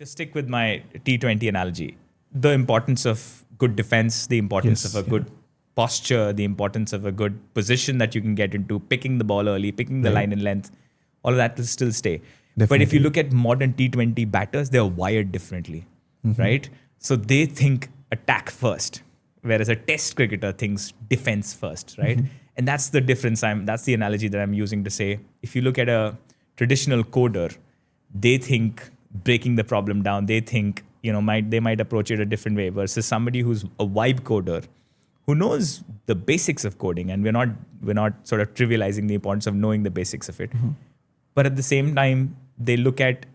To stick with my T20 analogy, the importance of good defense, the importance of a good posture, the importance of a good position that you can get into, picking the ball early, picking the line in length, all of that will still stay. Definitely. But if you look at modern T20 batters, they're wired differently, right? So they think attack first, whereas a test cricketer thinks defense first, right? And that's the difference. That's the analogy that I'm using to say, if you look at a traditional coder, they think breaking the problem down. They think, they might approach it a different way versus somebody who's a vibe coder who knows the basics of coding. And we're not sort of trivializing the importance of knowing the basics of it. But at the same time, they look at,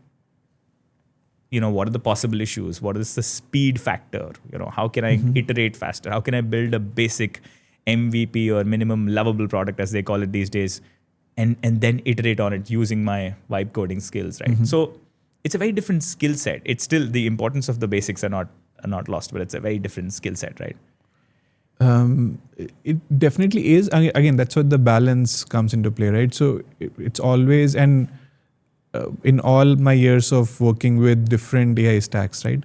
what are the possible issues? What is the speed factor? How can I iterate faster? How can I build a basic MVP or minimum lovable product, as they call it these days, and then iterate on it using my vibe coding skills, right? So it's a very different skill set. It's still, the importance of the basics are not lost, but it's a very different skill set, right? It definitely is. Again, that's what the balance comes into play, right? So it's always, and in all my years of working with different AI stacks, right?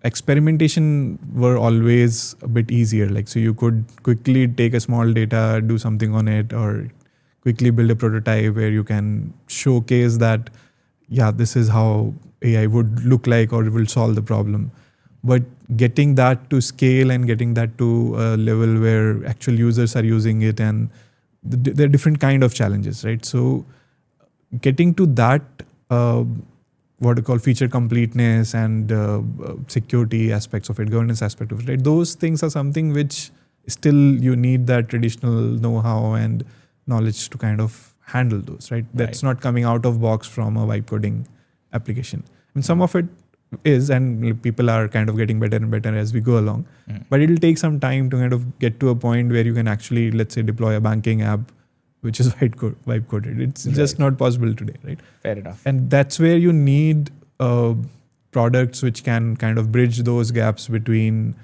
Experimentation were always a bit easier. Like, so you could quickly take a small data, do something on it, or quickly build a prototype where you can showcase that, this is how AI would look like or it will solve the problem. But getting that to scale and getting that to a level where actual users are using it, and there are different kind of challenges, right? So getting to that, what you call feature completeness and security aspects of it, governance aspect of it, right? Those things are something which still you need that traditional know-how and knowledge to kind of handle those, right? That's not coming out of box from a vibe coding application. And some of it is, and people are kind of getting better and better as we go along. But it'll take some time to kind of get to a point where you can actually, let's say, deploy a banking app which is vibe coded. It's just not possible today, right? Fair enough. And that's where you need products which can kind of bridge those gaps between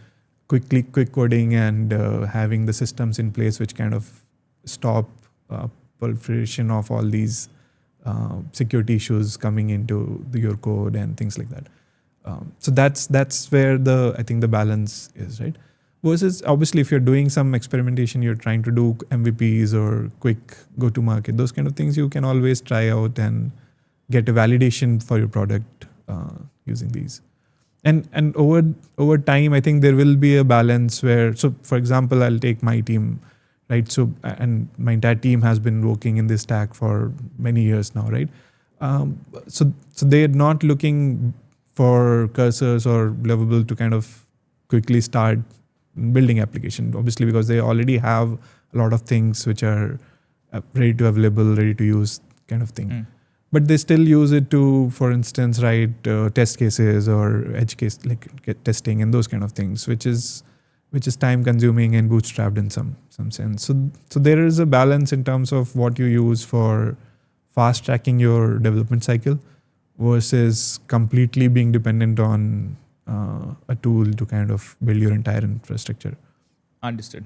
quick coding and having the systems in place which kind of stop proliferation of all these security issues coming into your code and things like that. So that's where I think the balance is, right? Versus obviously if you're doing some experimentation, you're trying to do MVPs or quick go-to-market, those kind of things you can always try out and get a validation for your product using these. And over time, I think there will be a balance where, so for example, I'll take my team, right? So, and my entire team has been working in this stack for many years now, right? So they're not looking for cursors or lovable to kind of quickly start building application, obviously, because they already have a lot of things which are ready to available, ready to use kind of thing. But they still use it to, for instance, write test cases or edge case like testing and those kind of things, which is time consuming and bootstrapped in some sense. So there is a balance in terms of what you use for fast tracking your development cycle versus completely being dependent on a tool to kind of build your entire infrastructure. Understood.